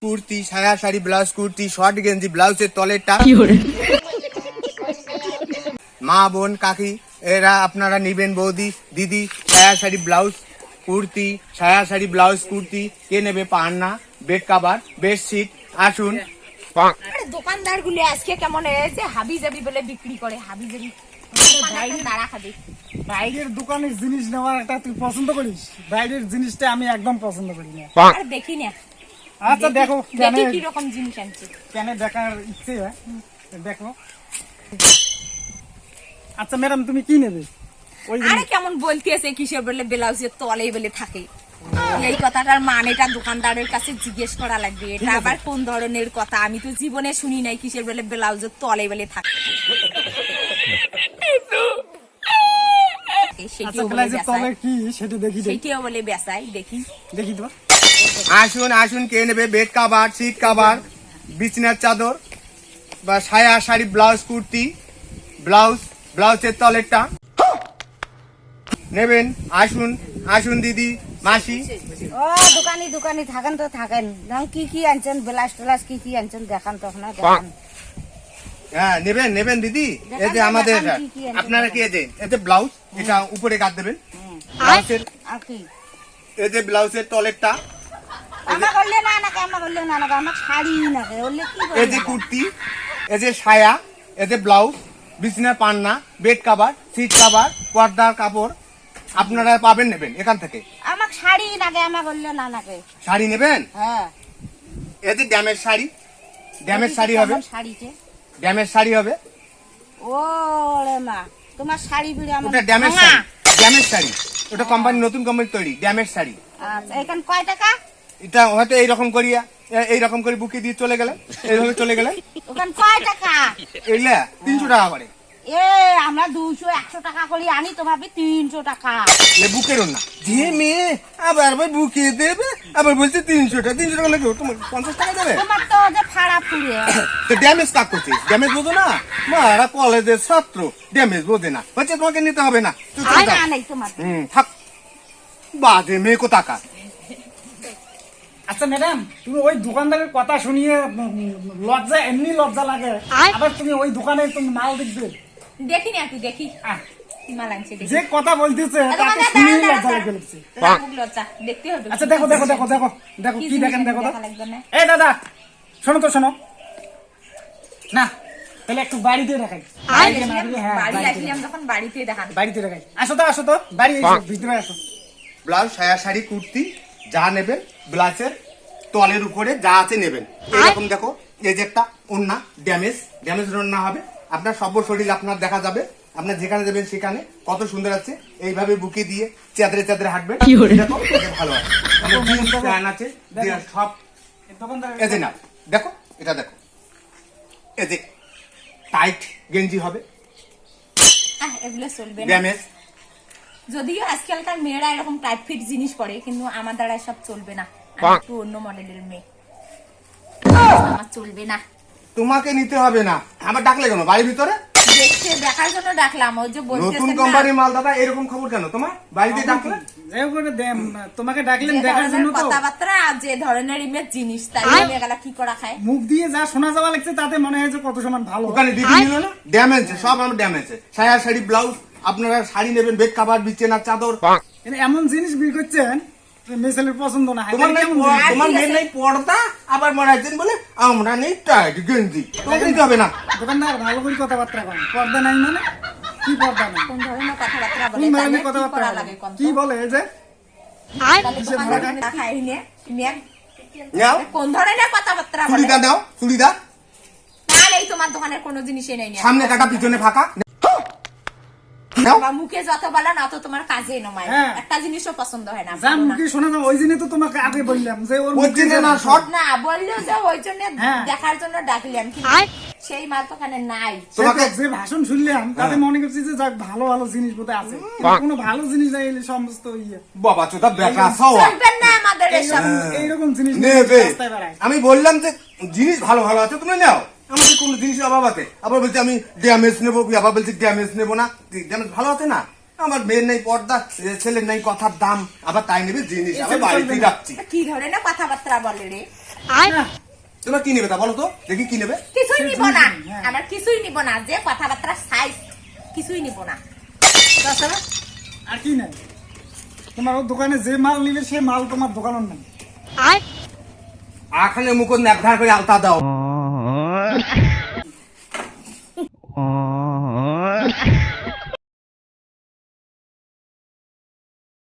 কুর্তি, সায়া sari, blouse, kurti, short গেঞ্জি, ব্লাউজের তলেরটা। মা বোন কাকি এরা আপনারা নিবেন, বৌদি দিদি, সায়া শাড়ি ব্লাউজ কুর্তি, সায়া শাড়ি ব্লাউজ কুর্তি কে নেবে? পান্না, বেড কাভার, বেডশিট। আসুন। দোকানদার গুলো আজকে কেমন হয়েছে, হাবি জাবি বলে বিক্রি করে, হাবি জাবি নাড়া খাবে। বাইরের দোকানের জিনিস নেওয়ার একটা তুই পছন্দ করিস, বাইরের জিনিসটা আমি একদম পছন্দ করি না। আর দেখি না, আচ্ছা দেখো দেখি কি রকম জিনিস আনছে, কেন দেখার ইচ্ছে দেখো। আচ্ছা ম্যাডাম তুমি কি নেবে? ওই আরে কেমন বলতেছে, কিসের বলে ব্লাউজের তলে বলে থাকে, এই কথাটার মানেটা দোকানদারের কাছে জিজ্ঞেস করা লাগবে। এটা আবার কোন ধরনের কথা, আমি তো জীবনে শুনি নাই কিসের বলে ব্লাউজের তলে বলে থাকে। সেটিও বলে বেসাই, দেখি দেখি তো। আসুন আসুন, কে নেবে? বেড কাভার, সিট কাভার, বিছনার চাদর বা সায়া শাড়ি ব্লাউজ কুর্তি, ব্লাউজ, ব্লাউজের তলেরটা নেবেন। আসুন আসুন দিদি, মাসি। ও দোকানি দোকানি থাকেন তো থাকেন, কি কি আনছেন, ব্লাউজ টেলাস কি কি আনছেন দেখান তো না, দেখান। হ্যাঁ নেবেন নেবেন দিদি। এই যে আমাদের আপনারা কি এতে ব্লাউজ, এটা উপরে কাট দেবেন। ব্লাউজের আর কি এই যে ব্লাউজের তলেরটা, আমার করলে না না, আমার করলে না না, আমার শাড়ি না করলে কি এই যে কুর্তি, এই যে সায়া, এই যে ব্লাউজ, বিছনার পান্না, বেড কাভার, সিট কাভার, পর্দার কাপড় আপনারা পাবেন, নেবেন এখান থেকে। আমার শাড়ি নাকে, আমার করলে না নাকে। শাড়ি নেবেন? হ্যাঁ এই যে ড্যামেজ শাড়ি, ড্যামেজ শাড়ি হবে, শাড়িতে ড্যামেজ শাড়ি হবে। ওরে মা, তোমার শাড়ি বিড়ি আমার ওটা ড্যামেজ শাড়ি, ড্যামেজ শাড়ি, ওটা কোম্পানি, নতুন কোম্পানি তৈরি ড্যামেজ শাড়ি। আচ্ছা এখানে কয় টাকা? এটা হয়তো এইরকম করিয়া, এইরকম করে বুকে দিয়ে চলে গেলেন, এইভাবে চলে গেলেন। ওখানে কয় টাকা? এগুলা 300 টাকা করে। এ আমরা 200-100 টাকা করে আনি, তোমার 300 টাকা। বুকের না যে মেয়ে আবার বুকে দেবে, আবার বলছে 300 টাকা। 300 টাকা লাগে, তোমার 50 টাকা দেবে। তোমার তো যে ফাড়া ফুড়ে তো ড্যামেজ কাজ করছে, ড্যামেজ বোঝো না? মারা কলেজের ছাত্র, ড্যামেজ বোঝে না, হচ্ছে তোমাকে নিতে হবে না। নাই তোমার। থাক, বাজে মেয়ে কোথাকার। আচ্ছা ম্যাডাম তুমি ওই দোকানদারের কথা শুনিয়ে লজ্জা, এমনি লজ্জা লাগে, আবার তুমি ওই দোকানে তুমি মাল দেখবে। দেখি না, তুই দেখি কি মাল আনছে, দেখি। যে কথা বলতেছে তাতে শুনিয়ে লজ্জা লাগে লাগছে। রাখুক লজ্জা, দেখতে হবে। আচ্ছা দেখো দেখো দেখো দেখো দেখো কি দেখেন, দেখো তো। দেখা লাগবে না। এই দাদা শোনো তো, শোনো না, তাহলে একটু বাড়িতে দেখাই। বাড়ি আসলাম যখন বাড়িতে দেখান, বাড়িতে দেখাই। আসো তো বাড়ি এসো, ভিতরে আসো। ব্লাউজ, সায়া শাড়ি, কুর্তি যা নেবেন, ব্লাউজের তলের উপরে যা আছে নেবেন। এরকম দেখো, এই যে একটা ওন্না, ড্যামেজ ড্যামেজ ওন্না হবে, আপনার সর্ব শরীর আপনার দেখা যাবে, আপনার যেখানে যাবেন সেখানে কত সুন্দর আছে। এইভাবে বুকে দিয়ে চাদরে চাদরে হাঁটবেন, দেখো ভালো আছে। জিন্স প্যান্ট আছে সব, এই যে না দেখো, এটা দেখো, এই যে টাইট গেঞ্জি হবে, এগুলো চলবে না। ড্যামেজ। যদিও আজকালকার মেয়েরা এরকম টাইট ফিট জিনিস পরে, কিন্তু আমার দ্বারা সব চলবে না। আমি একটু অন্য মডেলের মেয়ে, আমার চলবে না। তোমাকে নিতে হবে না, আবার ডাকলে কেন বাড়ির ভিতরে? দেখার জন্য ডাকলাম, ওই যে নতুন কোম্পানির মাল দাদা, এরকম খবর কেন তোমার বাড়িতে ডাকলে? তোমাকে ডাকলেন দেখার জন্য তো। কথাবার্তা যে ধরনের ইমেজ জিনিস, তাই মেয়েগুলা কি করা খায়, মুখ দিয়ে যা শোনা যাওয়া লাগছে তাতে মনে হয় যে কত সমান ভালো। ওখানে দিদি নিল না, ড্যামেজ সব, আমার ড্যামেজ। সায়া শাড়ি ব্লাউজ, আপনারা শাড়ি নেবেন, বেড কাভার, বিছানার চাদর, এমন জিনিস বিল করছেন মেয়েছেলের পছন্দ না। তোমার মেয়ের নাই পর্দা, আবার মারাইছেন বলে আমরা নেই টাইট গেঞ্জি, তোমাকে নিতে হবে না। দোকানদার ভালো করে কথাবার্তা বলেন, পর্দা নাই মানে কি পর্দা নাই, কোন ধরনের কথাবার্তা বলে, কোন ধরনের তাহলে কি করা কথাবার্তা লাগে কোন কি বলে? এই যে নাও কোন ধরনের কথাবার্তা বলে, চুড়িদার দাও, চুড়িদার। তাহলে এই তোমার দোকানের কোনো জিনিসই নেই, সামনে কাটা পিছনে ফাঁকা। নাও। মুখে যত বলেন অত তোমার কাজে নয়, হ্যাঁ। একটা জিনিসও পছন্দ হয় না। যা মুখে শোনা যাও ওই জন্য তো তোমাকে আগে বললাম যে ওর মুখে না শর্ট না বললেও যে ওই জন্য হ্যাঁ। দেখার জন্য ডাকলাম, কিন্তু সেই মাল তো ওখানে নাই। তোমাকে যে ভাষণ শুনলাম তাতে মনে করছি যে যাক ভালো ভালো জিনিস বোধহয় আছে, কিন্তু কোনো ভালো জিনিস নাই, এই সমস্ত ইয়ে বাবা চোদা বেটা সওয়া চলবেন না আমাদের এসব। এইরকম জিনিস নেবে। রাস্তায় বেড়ায়। আমি বললাম যে জিনিস ভালো ভালো আছে, তুমি নাও। আমাদের কোনো জিনিসের অভাব আছে, আবার বলছি আমি ড্যামেজ নেবো, আবার বলছি ড্যামেজ নেবো না। ড্যামেজ ভালো আছে না, আমার মেয়ের নেই পর্দা, ছেলের নেই কথার দাম, আবার তাই নেবে জিনিস, আবার বাড়িতে রাখছি। কি ধরনের কথাবার্তা বলে রে? না, তোমার কি নেবে তা বলো তো, দেখি কি নেবে। কিছুই সে নিব না, জিনিস নেই, হ্যাঁ। আমার কিছুই নিব না, যে কথাবার্তা সাইজ কিছুই নিব না। তাছাড়া আর কি নাই? তোমার ওর দোকানে যে মাল নিবে সে মাল তোমার দোকানের নাই। আখানে মুখ ন্যাকধার করে আলতা দাও।